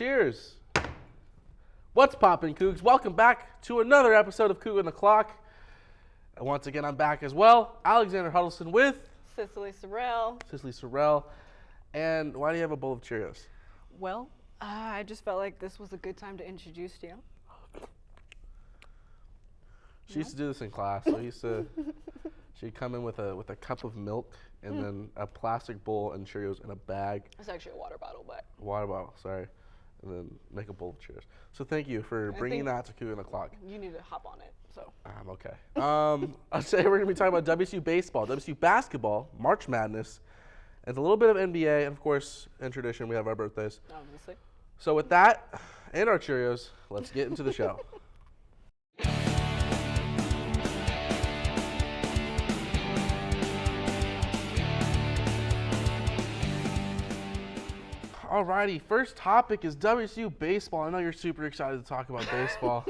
Cheers. What's poppin', Cougs? Welcome back to another episode of Coug on the Clock. And once again, I'm back as well. Alexander Huddleston with Sicily Sorrell. Sicily Sorrell. And why do you have a bowl of Cheerios? Well, I just felt like this was a good time to introduce you. She used to do this in class. So she'd come in with a cup of milk and then a plastic bowl and Cheerios in a bag. It's actually a water bottle, but. Water bottle, sorry. And then make a bowl of Cheerios. So thank you for bringing that to Coug on the Clock. You need to hop on it, so. I'm okay. I'll say we're going to be talking about WSU baseball, WSU basketball, March Madness, and a little bit of NBA, and of course, in tradition, we have our birthdays. Obviously. So with that and our Cheerios, let's get into the show. Alrighty, first topic is WSU baseball. I know you're super excited to talk about baseball.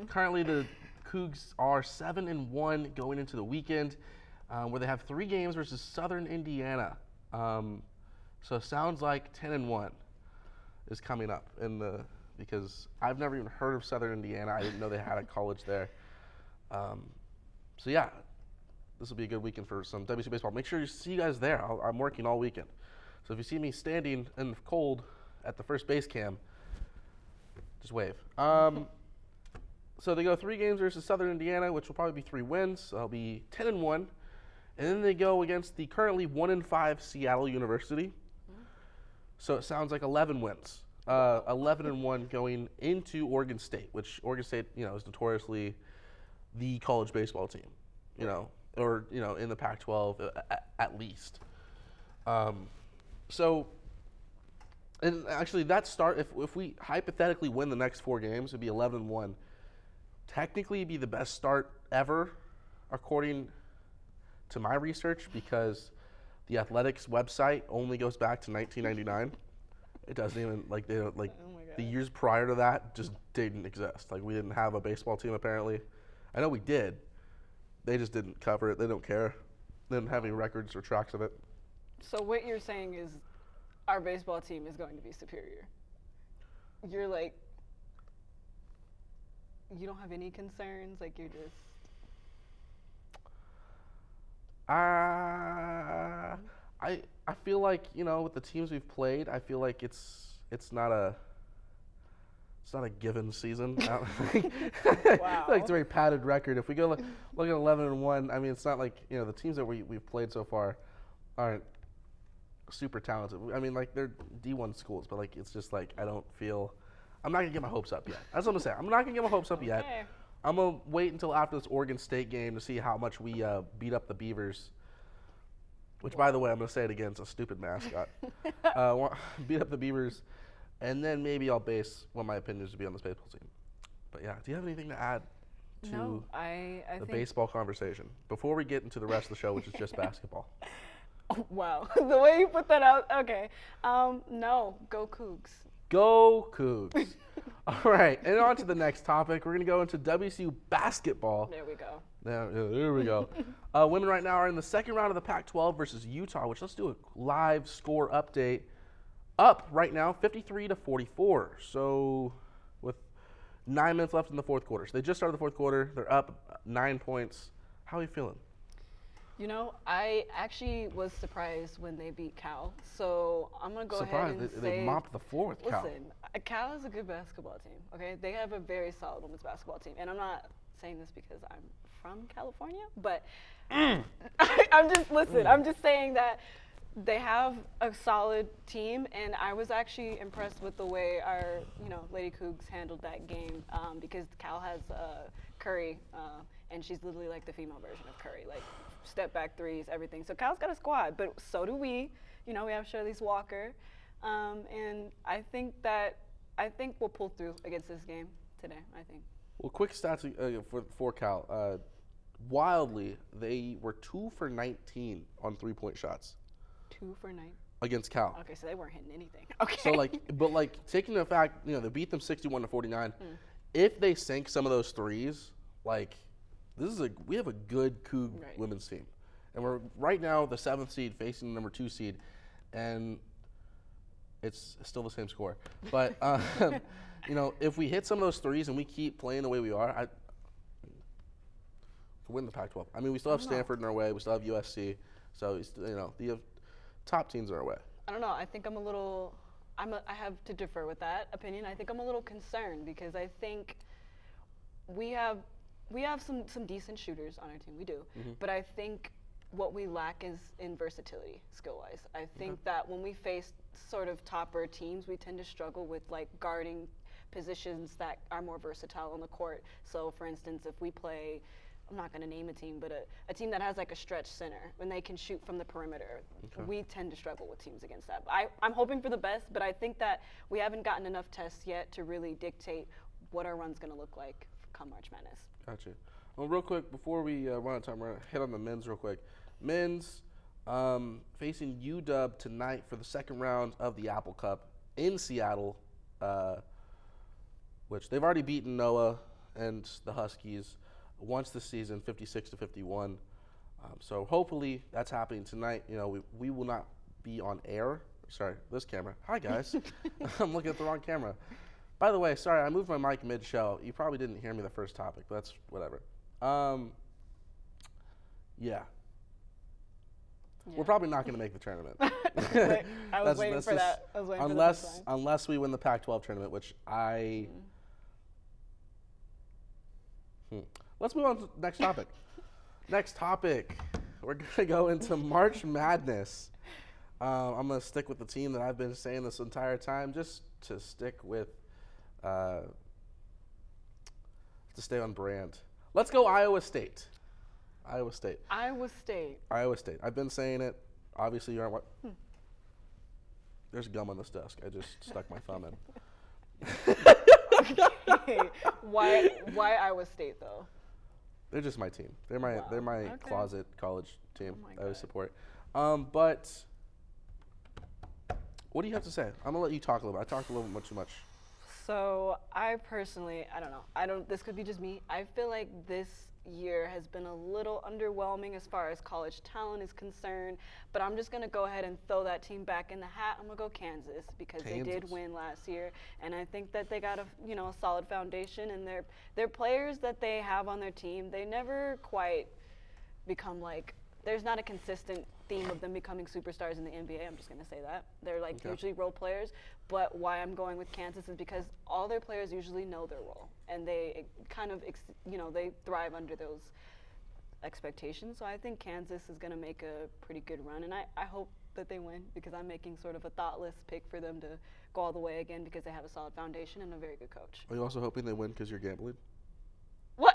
Currently, the Cougs are 7-1 going into the weekend, where they have 3 games versus Southern Indiana. So it sounds like 10-1 is coming up because I've never even heard of Southern Indiana. I didn't know they had a college there. So yeah, this will be a good weekend for some WSU baseball. Make sure you see you guys there. I'm working all weekend. So if you see me standing in the cold at the first base cam, just wave. So they go 3 games versus Southern Indiana, which will probably be 3 wins. So it'll be 10-1. And then they go against the currently 1-5 Seattle University. So it sounds like 11 wins. 11-1 going into Oregon State, which Oregon State, is notoriously the college baseball team, or in the Pac-12 at least. So, and actually that start, if we hypothetically win the next 4 games, it'd be 11-1. Technically, it'd be the best start ever, according to my research, because the Athletics website only goes back to 1999. It doesn't even, the years prior to that just didn't exist. We didn't have a baseball team, apparently. I know we did. They just didn't cover it. They don't care. They didn't have any records or tracks of it. So what you're saying is our baseball team is going to be superior. You're like, you don't have any concerns? You're just... I feel like, with the teams we've played, I feel like it's not a given season. Wow. It's a very padded record. If we go look at 11-1, I mean, it's not like, the teams that we've played so far aren't super talented. I mean, they're D1 schools, but it's just I'm not gonna get my hopes up yet. That's what I'm saying. I'm not gonna get my hopes up yet. I'm gonna wait until after this Oregon State game to see how much we beat up the Beavers. Which, by the way, I'm gonna say it again. It's a stupid mascot. Beat up the Beavers, and then maybe I'll base what my opinions would be on this baseball team. But yeah, do you have anything to add to I the think baseball conversation before we get into the rest of the show, which is just basketball? Oh, wow. The way you put that out, okay. No, go Cougs. Go Cougs. All right, and on to the next topic. We're going to go into WSU basketball. There we go. There we go. Women right now are in the second round of the Pac-12 versus Utah, which let's do a live score update. Up right now, 53-44. So with 9 minutes left in the fourth quarter. So they just started the fourth quarter. They're up 9 points. How are you feeling? I actually was surprised when they beat Cal, so I'm going to go ahead and say... They mopped the floor with Cal. Listen, Cal is a good basketball team, okay? They have a very solid women's basketball team, and I'm not saying this because I'm from California, but I'm just saying that they have a solid team, and I was actually impressed with the way our, Lady Cougs handled that game, because Cal has Curry, and she's literally like the female version of Curry, step back threes, everything. So Cal's got a squad, but so do we. We have Shirley's Walker, and I think we'll pull through against this game today. I think. Well, quick stats for Cal. Wildly, they were 2 for 19 on 3-point shots. 2 for 9 against Cal. Okay, so they weren't hitting anything. Okay. So taking the fact, they beat them 61-49. If they sink some of those threes, we have a good Coug women's team, and we're right now the 7th seed facing the number 2 seed, and it's still the same score. But you know, if we hit some of those threes and we keep playing the way we are, to win the Pac-12. I mean, we still have Stanford in our way. We still have USC. So you know, the top teams are our way. I don't know. I think I have to differ with that opinion. I think I'm a little concerned because I think we have some decent shooters on our team. We do. But I think what we lack is in versatility skill-wise. I think that when we face sort of topper teams, we tend to struggle with like guarding positions that are more versatile on the court. So for instance, if we play, I'm not going to name a team, but a team that has like a stretch center when they can shoot from the perimeter, we tend to struggle with teams against that. I'm hoping for the best, but I think that we haven't gotten enough tests yet to really dictate what our run's going to look like come March Madness. Gotcha. Well, real quick, before we run out of time, we're going to hit on the men's real quick. Men's facing UW tonight for the second round of the Apple Cup in Seattle, which they've already beaten Noah and the Huskies once this season, 56-51. So hopefully that's happening tonight. You know, we will not be on air. Sorry, this camera. Hi, guys. I'm looking at the wrong camera. By the way, sorry, I moved my mic mid-show. You probably didn't hear me the first topic, but that's whatever. Yeah. We're probably not going to make the tournament. I was waiting for that. Unless we win the Pac-12 tournament, which I... Let's move on to the next topic. Next topic. We're going to go into March Madness. I'm going to stick with the team that I've been saying this entire time, just to stick with, to stay on brand. Let's go Iowa State. Iowa State. I've been saying it. Obviously, you aren't what? There's gum on this desk. I just stuck my thumb in. Okay. Why Iowa State though? They're just my team. They're my closet college team. I always support. But what do you have to say? I'm gonna let you talk a little bit. I talked a little bit too much. So I personally, I don't. This could be just me. I feel like this year has been a little underwhelming as far as college talent is concerned, but I'm just going to go ahead and throw that team back in the hat. I'm going to go Kansas because they did win last year, and I think that they got a solid foundation, and their players that they have on their team, they never quite become like, there's not a consistent theme of them becoming superstars in the NBA. I'm just going to say that. They're like usually role players, but why I'm going with Kansas is because all their players usually know their role, and they kind of, they thrive under those expectations. So I think Kansas is going to make a pretty good run, and I hope that they win because I'm making sort of a thoughtless pick for them to go all the way again because they have a solid foundation and a very good coach. Are you also hoping they win because you're gambling? What?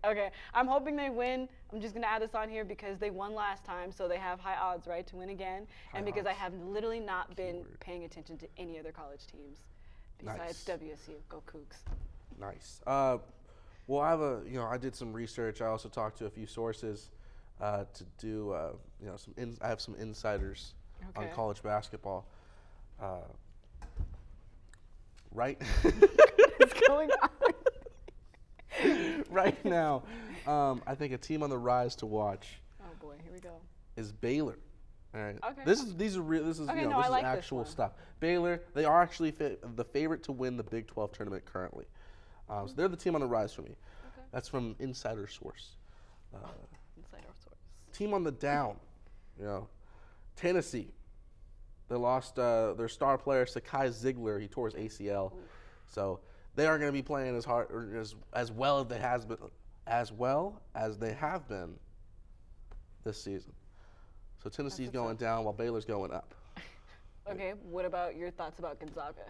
Okay, I'm hoping they win. I'm just going to add this on here because they won last time, so they have high odds, right, to win again. And because I have literally not been paying attention to any other college teams besides WSU. Go Cougs. Nice. Well, I did some research. I also talked to a few sources to do, I have some insiders on college basketball. Right? What's going on? Right now, I think a team on the rise to watch. Oh boy, here we go. Is Baylor. All right. Okay. This is actual stuff. Baylor, they are actually the favorite to win the Big 12 tournament currently. So they're the team on the rise for me. Okay. That's from Insider Source. Insider Source. Team on the down, Tennessee. They lost their star player Sakai Ziegler. He tore his ACL. Oof. So they aren't going to be playing as hard or as well as they have been this season. So Tennessee's going down while Baylor's going up. Okay, what about your thoughts about Gonzaga?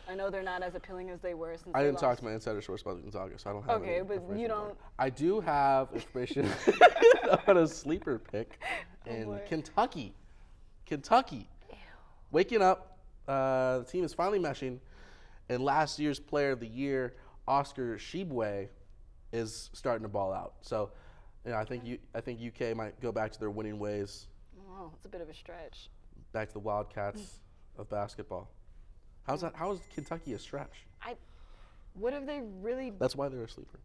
I know they're not as appealing as they were since I didn't talk to my insider source about Gonzaga, so I don't have any but you don't. I do have information on a sleeper pick in Kentucky. Kentucky. Ew. Waking up, the team is finally meshing. And last year's Player of the Year, Oscar Tshiebwe, is starting to ball out. So, I think UK might go back to their winning ways. Oh, it's a bit of a stretch. Back to the Wildcats of basketball. How is Kentucky a stretch? What have they really? That's why they're a sleeper.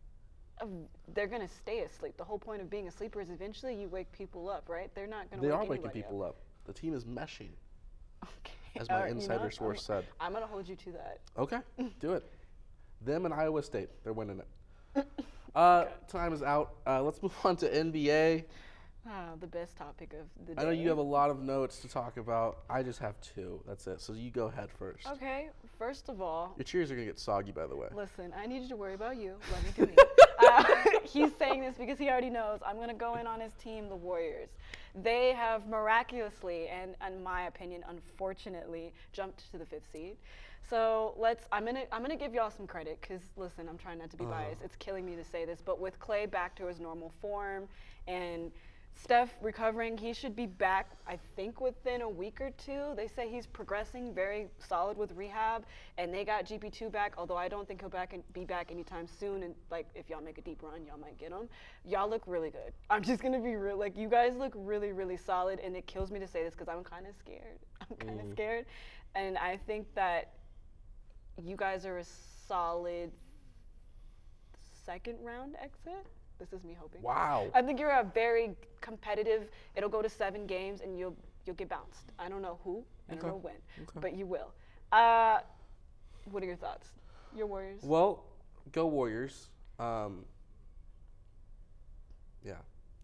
They're gonna stay asleep. The whole point of being a sleeper is eventually you wake people up, right? They're not gonna. They are waking people up. The team is meshing. Okay. as my insider source said. I'm going to hold you to that. Okay, do it. Them and Iowa State, they're winning it. Time is out. Let's move on to NBA. The best topic of the day. I know you have a lot of notes to talk about. I just have 2. That's it. So you go ahead first. Okay, first of all. Your cheers are going to get soggy, by the way. Listen, I need you to worry about you. Let me do me. He's saying this because he already knows I'm going to go in on his team, the Warriors. They have miraculously, and in my opinion, unfortunately, jumped to the 5th seed. So I'm gonna give y'all some credit because listen, I'm trying not to be biased. It's killing me to say this, but with Clay back to his normal form and Steph recovering, he should be back, I think, within a week or 2. They say he's progressing very solid with rehab, and they got GP2 back, although I don't think he'll be back anytime soon. And, like, if y'all make a deep run, y'all might get him. Y'all look really good. I'm just going to be real. Like, you guys look really, really solid, and it kills me to say this because I'm kind of scared. Scared. And I think that you guys are a solid second-round exit. This is me hoping. Wow. I think you're a very competitive. It'll go to 7 games and you'll get bounced. I don't know who. I don't know when, but you will. What are your thoughts? Your Warriors? Well, go Warriors. Go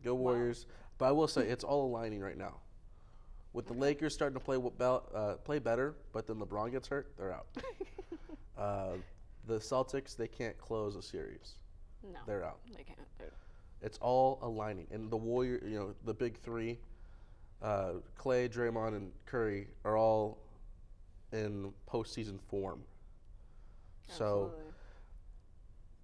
Warriors. But I will say it's all aligning right now. With the Lakers starting to play better, but then LeBron gets hurt, they're out. The Celtics, they can't close a series. No, they're out. They can't. It's all aligning. And the Warrior, the big 3, Clay, Draymond, and Curry are all in postseason form. Absolutely. So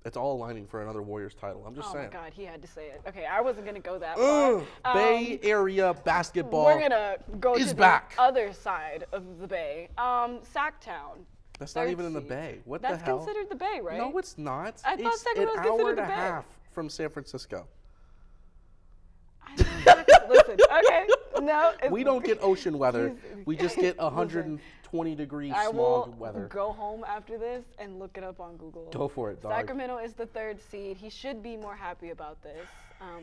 it's all aligning for another Warriors title. I'm just saying. Oh my God, he had to say it. Okay, I wasn't gonna go that far. Bay Area basketball. We're gonna go to back. the other side of the Bay. Sacktown. That's not even in the Bay. What the hell? That's considered the Bay, right? No, it's not. I thought Sacramento was considered the Bay. It's an hour and a half from San Francisco. Listen, okay, no. We don't get ocean weather. We just get 120 degree smog weather. I will go home after this and look it up on Google. Go for it, dog. Sacramento is the 3rd seed. He should be more happy about this,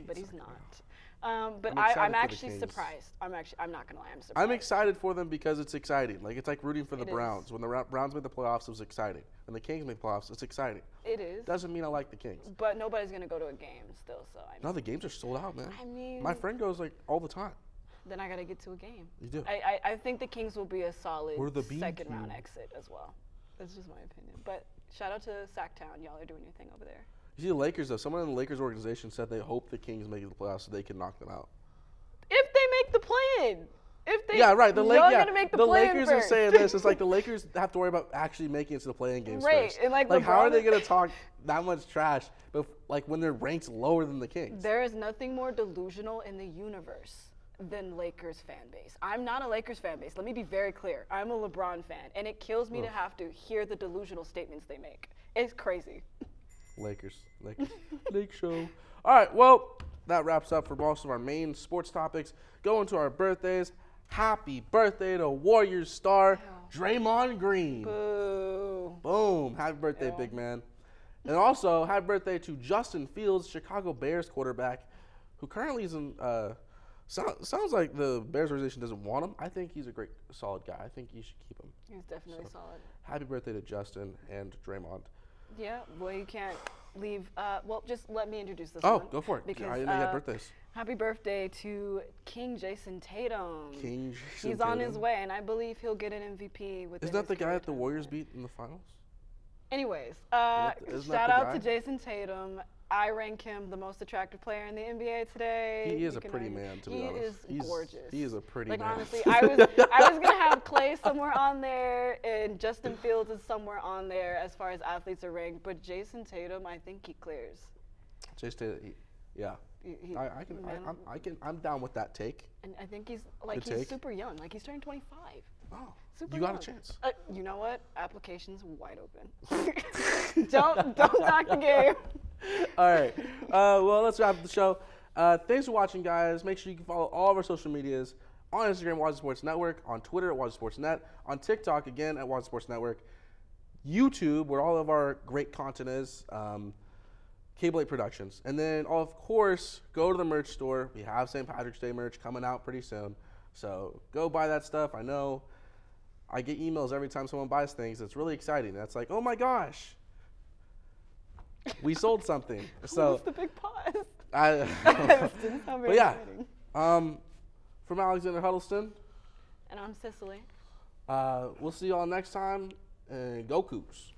but he's not. But I'm actually surprised. I'm not gonna lie, I'm surprised. I'm excited for them because it's exciting. It's like rooting for the Browns. When the Browns made the playoffs, it was exciting. When the Kings made the playoffs, it's exciting. It is. Doesn't mean I like the Kings. But nobody's gonna go to a game still, so No, the games are sold out, man. I mean, my friend goes all the time. Then I gotta get to a game. You do. I think the Kings will be a solid second round exit as well. That's just my opinion. But shout out to Sacktown. Y'all are doing your thing over there. You see the Lakers though. Someone in the Lakers organization said they hope the Kings make it to the playoffs so they can knock them out. If they make the play-in. The Lakers are saying this. It's like the Lakers have to worry about actually making it to the play-in games first. And like how are they going to talk that much trash but when they're ranked lower than the Kings? There is nothing more delusional in the universe than Lakers fan base. I'm not a Lakers fan base. Let me be very clear. I'm a LeBron fan, and it kills me to have to hear the delusional statements they make. It's crazy. Lakers. Lake show. All right, well, that wraps up for most of our main sports topics. Going to our birthdays. Happy birthday to Warriors star Draymond Green. Boo. Boom. Happy birthday, big man. And also, happy birthday to Justin Fields, Chicago Bears quarterback, who currently is in sounds like the Bears organization doesn't want him. I think he's a great, solid guy. I think you should keep him. He's definitely solid. Happy birthday to Justin and Draymond. Yeah, well, you can't leave. Well, just let me introduce this one. Oh, go for it. Because I didn't know you had birthdays. Happy birthday to King Jason Tatum. He's on his way, and I believe he'll get an MVP with. Isn't that the guy that the Warriors beat in the finals? Anyways, Isn't shout out to Jason Tatum. I rank him the most attractive player in the NBA today. He is a pretty man, to be honest. He is gorgeous. He is a pretty man. Honestly, I was gonna have Clay somewhere on there, and Justin Fields is somewhere on there as far as athletes are ranked. But Jason Tatum, I think he clears. Jason Tatum, yeah. I'm down with that take. And I think he's super young. Like he's turning 25. Oh, super you got young. a chance. You know what? Application's wide open. don't knock the game. All right. Well, let's wrap up the show. Thanks for watching, guys. Make sure you can follow all of our social medias on Instagram, Wazzu Sports Network, on Twitter at Wazzu Sports Net, on TikTok again at Wazzu Sports Network, YouTube where all of our great content is. Cable 8 Productions. And then, of course, go to the merch store. We have St. Patrick's Day merch coming out pretty soon. So go buy that stuff. I know I get emails every time someone buys things. It's really exciting. That's like, oh my gosh, we sold something. So What's the big pause? Didn't sound very but yeah, exciting. from Alexander Huddleston, And I'm Sicily. we'll see y'all next time. And go Cougs.